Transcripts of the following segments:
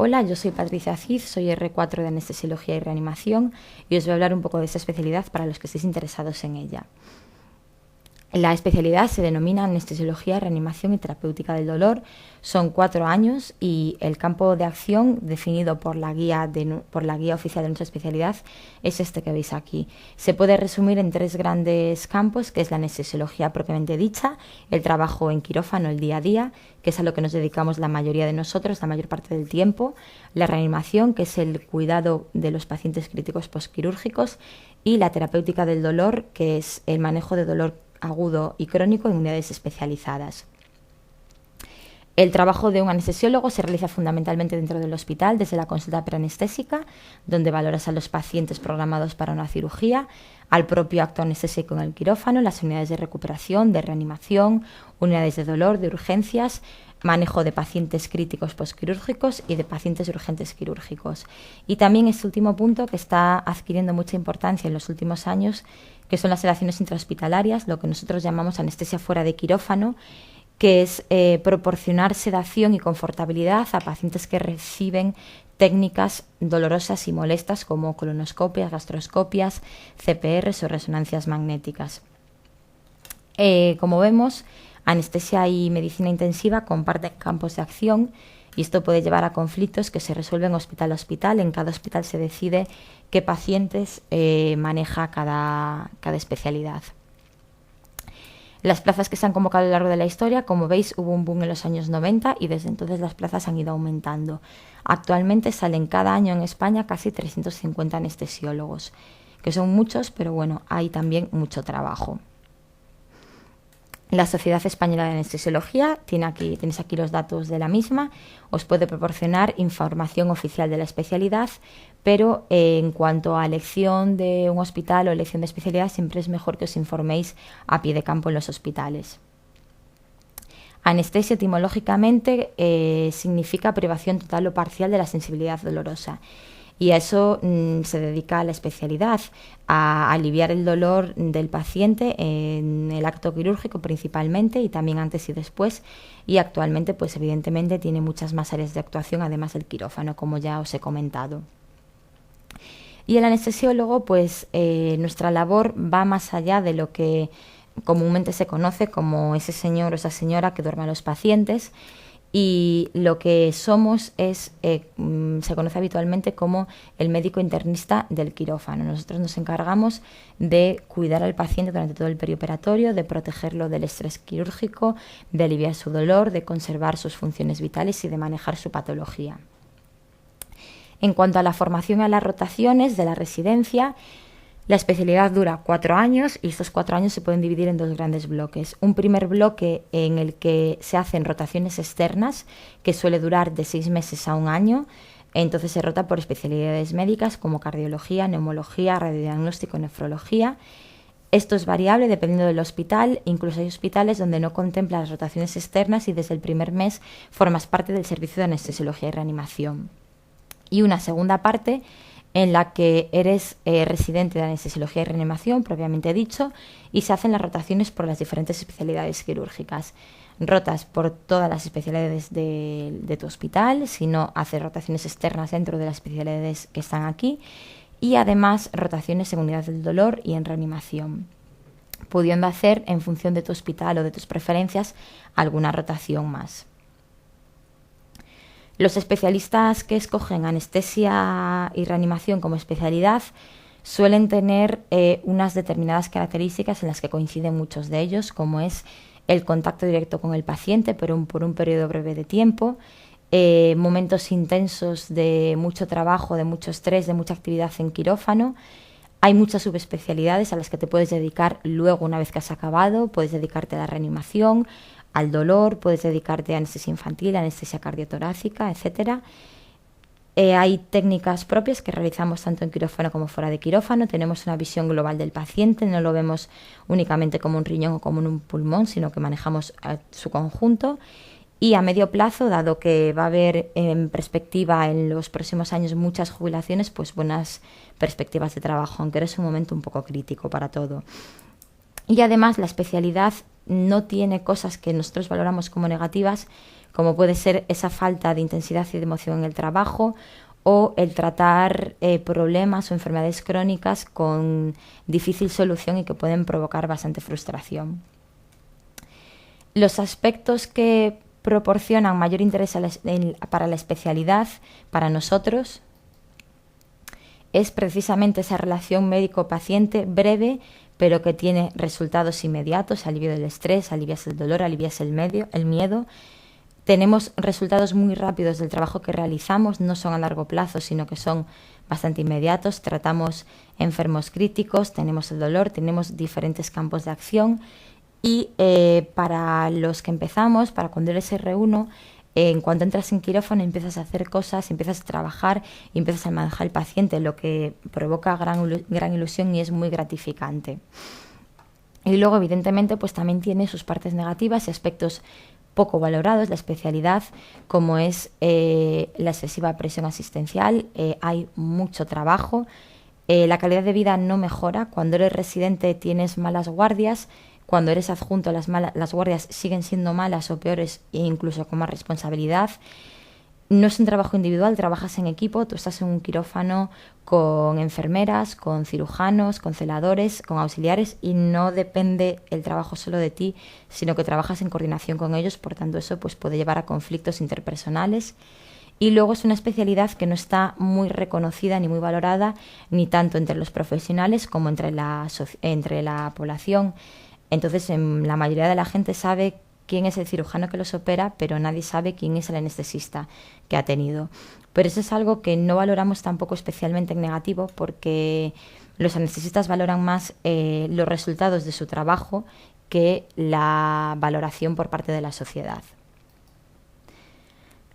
Hola, yo soy Patricia Cid, soy R4 de Anestesiología y Reanimación y os voy a hablar un poco de esta especialidad para los que estéis interesados en ella. La especialidad se denomina Anestesiología, Reanimación y Terapéutica del Dolor. Son 4 años y el campo de acción definido por la guía oficial de nuestra especialidad es este que veis aquí. Se puede resumir en 3 grandes campos, que es la anestesiología propiamente dicha, el trabajo en quirófano, el día a día, que es a lo que nos dedicamos la mayoría de nosotros, la mayor parte del tiempo, la reanimación, que es el cuidado de los pacientes críticos postquirúrgicos, y la terapéutica del dolor, que es el manejo de dolor agudo y crónico en unidades especializadas. El trabajo de un anestesiólogo se realiza fundamentalmente dentro del hospital, desde la consulta preanestésica, donde valoras a los pacientes programados para una cirugía, al propio acto anestésico en el quirófano, las unidades de recuperación, de reanimación, unidades de dolor, de urgencias, manejo de pacientes críticos postquirúrgicos y de pacientes urgentes quirúrgicos. Y también este último punto que está adquiriendo mucha importancia en los últimos años, que son las sedaciones intrahospitalarias, lo que nosotros llamamos anestesia fuera de quirófano, que es proporcionar sedación y confortabilidad a pacientes que reciben técnicas dolorosas y molestas como colonoscopias, gastroscopias, CPRs o resonancias magnéticas. Como vemos, anestesia y medicina intensiva comparten campos de acción y esto puede llevar a conflictos que se resuelven hospital a hospital. En cada hospital se decide qué pacientes maneja cada especialidad. Las plazas que se han convocado a lo largo de la historia, como veis, hubo un boom en los años 90 y desde entonces las plazas han ido aumentando. Actualmente salen cada año en España casi 350 anestesiólogos, que son muchos, pero bueno, hay también mucho trabajo. La Sociedad Española de Anestesiología, tenéis aquí los datos de la misma, os puede proporcionar información oficial de la especialidad, pero en cuanto a elección de un hospital o elección de especialidad, siempre es mejor que os informéis a pie de campo en los hospitales. Anestesia etimológicamente significa privación total o parcial de la sensibilidad dolorosa. Y a eso se dedica la especialidad, a aliviar el dolor del paciente en el acto quirúrgico principalmente y también antes y después. Y actualmente, pues evidentemente, tiene muchas más áreas de actuación, además del quirófano, como ya os he comentado. Y el anestesiólogo, pues nuestra labor va más allá de lo que comúnmente se conoce como ese señor o esa señora que duerme a los pacientes. Y lo que somos es, se conoce habitualmente como el médico internista del quirófano. Nosotros nos encargamos de cuidar al paciente durante todo el perioperatorio, de protegerlo del estrés quirúrgico, de aliviar su dolor, de conservar sus funciones vitales y de manejar su patología. En cuanto a la formación y a las rotaciones de la residencia, la especialidad dura 4 años y estos 4 años se pueden dividir en 2 grandes bloques. Un primer bloque en el que se hacen rotaciones externas, que suele durar de 6 meses a 1 año. Entonces se rota por especialidades médicas como cardiología, neumología, radiodiagnóstico, nefrología. Esto es variable dependiendo del hospital. Incluso hay hospitales donde no contemplan las rotaciones externas y desde el primer mes formas parte del servicio de anestesiología y reanimación. Y una segunda parte en la que eres residente de anestesiología y reanimación, propiamente dicho, y se hacen las rotaciones por las diferentes especialidades quirúrgicas. Rotas por todas las especialidades de tu hospital, si no, haces rotaciones externas dentro de las especialidades que están aquí, y además rotaciones en unidades del dolor y en reanimación, pudiendo hacer, en función de tu hospital o de tus preferencias, alguna rotación más. Los especialistas que escogen anestesia y reanimación como especialidad suelen tener unas determinadas características en las que coinciden muchos de ellos, como es el contacto directo con el paciente, pero por un periodo breve de tiempo, momentos intensos de mucho trabajo, de mucho estrés, de mucha actividad en quirófano. Hay muchas subespecialidades a las que te puedes dedicar luego una vez que has acabado. Puedes dedicarte a la reanimación, al dolor, puedes dedicarte a anestesia infantil, anestesia cardiotorácica, etc. Hay técnicas propias que realizamos tanto en quirófano como fuera de quirófano. Tenemos una visión global del paciente, no lo vemos únicamente como un riñón o como un pulmón, sino que manejamos su conjunto. Y a medio plazo, dado que va a haber en perspectiva en los próximos años muchas jubilaciones, pues buenas perspectivas de trabajo, aunque ahora es un momento un poco crítico para todo. Y además la especialidad no tiene cosas que nosotros valoramos como negativas, como puede ser esa falta de intensidad y de emoción en el trabajo, o el tratar problemas o enfermedades crónicas con difícil solución y que pueden provocar bastante frustración. Los aspectos que proporcionan mayor interés para la especialidad, para nosotros, es precisamente esa relación médico-paciente breve, pero que tiene resultados inmediatos: alivio del estrés, alivias el dolor, alivias el miedo. Tenemos resultados muy rápidos del trabajo que realizamos, no son a largo plazo, sino que son bastante inmediatos. Tratamos enfermos críticos, tenemos el dolor, tenemos diferentes campos de acción. Y para los que empezamos, para cuando eres R1, en cuanto entras en quirófano empiezas a hacer cosas, empiezas a trabajar y empiezas a manejar al paciente, lo que provoca gran ilusión y es muy gratificante. Y luego, evidentemente, pues también tiene sus partes negativas y aspectos poco valorados, la especialidad, como es la excesiva presión asistencial. Hay mucho trabajo, la calidad de vida no mejora. Cuando eres residente tienes malas guardias. Cuando eres adjunto, las guardias siguen siendo malas o peores, e incluso con más responsabilidad. No es un trabajo individual, trabajas en equipo. Tú estás en un quirófano con enfermeras, con cirujanos, con celadores, con auxiliares, y no depende el trabajo solo de ti, sino que trabajas en coordinación con ellos. Por tanto, eso pues puede llevar a conflictos interpersonales. Y luego es una especialidad que no está muy reconocida ni muy valorada, ni tanto entre los profesionales como entre la población. Entonces, la mayoría de la gente sabe quién es el cirujano que los opera, pero nadie sabe quién es el anestesista que ha tenido. Pero eso es algo que no valoramos tampoco especialmente en negativo, porque los anestesistas valoran más los resultados de su trabajo que la valoración por parte de la sociedad.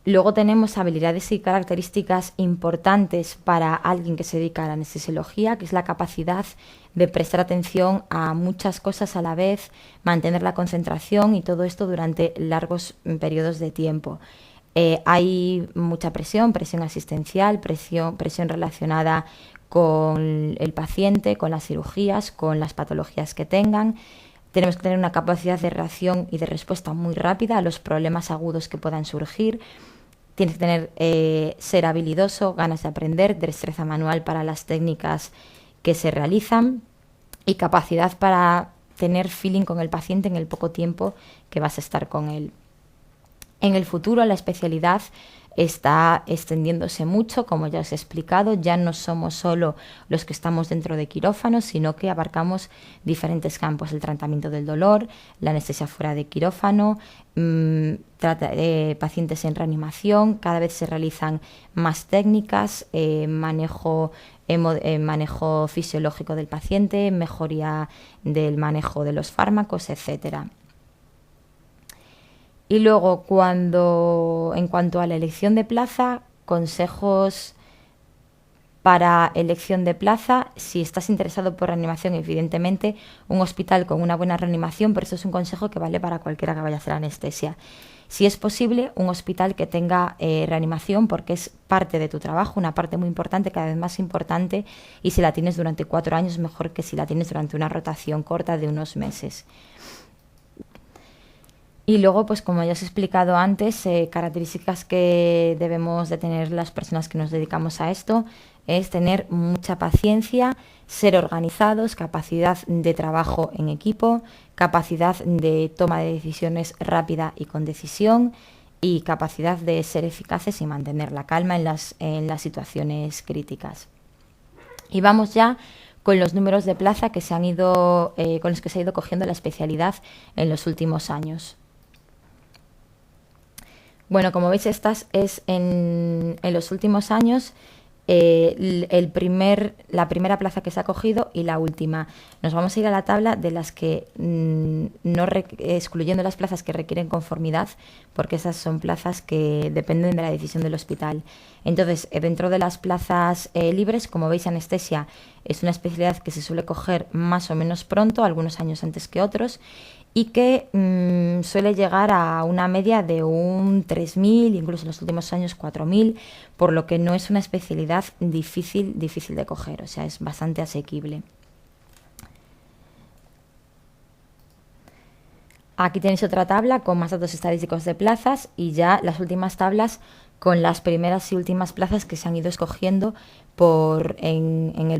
Luego tenemos habilidades y características importantes para alguien que se dedica a la anestesiología, que es la capacidad de prestar atención a muchas cosas a la vez, mantener la concentración, y todo esto durante largos periodos de tiempo. Hay mucha presión asistencial, presión relacionada con el paciente, con las cirugías, con las patologías que tengan. Tenemos que tener una capacidad de reacción y de respuesta muy rápida a los problemas agudos que puedan surgir. Tienes que tener, ser habilidoso, ganas de aprender, destreza manual para las técnicas que se realizan y capacidad para tener feeling con el paciente en el poco tiempo que vas a estar con él. En el futuro la especialidad está extendiéndose mucho, como ya os he explicado. Ya no somos solo los que estamos dentro de quirófanos, sino que abarcamos diferentes campos: el tratamiento del dolor, la anestesia fuera de quirófano, pacientes en reanimación. Cada vez se realizan más técnicas, manejo fisiológico del paciente, mejoría del manejo de los fármacos, etcétera. Y luego, en cuanto a la elección de plaza, consejos para elección de plaza: si estás interesado por reanimación, evidentemente un hospital con una buena reanimación, pero eso es un consejo que vale para cualquiera que vaya a hacer anestesia. Si es posible, un hospital que tenga reanimación, porque es parte de tu trabajo, una parte muy importante, cada vez más importante, y si la tienes durante 4 años, mejor que si la tienes durante una rotación corta de unos meses. Y luego, pues como ya os he explicado antes, características que debemos de tener las personas que nos dedicamos a esto es tener mucha paciencia, ser organizados, capacidad de trabajo en equipo, capacidad de toma de decisiones rápida y con decisión, y capacidad de ser eficaces y mantener la calma en las situaciones críticas. Y vamos ya con los números de plaza que con los que se ha ido cogiendo la especialidad en los últimos años. Bueno, como veis, estas es en los últimos años la primera plaza que se ha cogido y la última. Nos vamos a ir a la tabla de las que, excluyendo las plazas que requieren conformidad, porque esas son plazas que dependen de la decisión del hospital. Entonces, dentro de las plazas libres, como veis, anestesia es una especialidad que se suele coger más o menos pronto, algunos años antes que otros, y que suele llegar a una media de un 3.000, incluso en los últimos años 4.000, por lo que no es una especialidad difícil de coger, o sea, es bastante asequible. Aquí tenéis otra tabla con más datos estadísticos de plazas y ya las últimas tablas con las primeras y últimas plazas que se han ido escogiendo en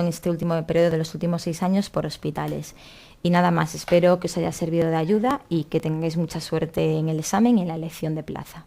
este último periodo de los últimos 6 años por hospitales. Y nada más, espero que os haya servido de ayuda y que tengáis mucha suerte en el examen y en la elección de plaza.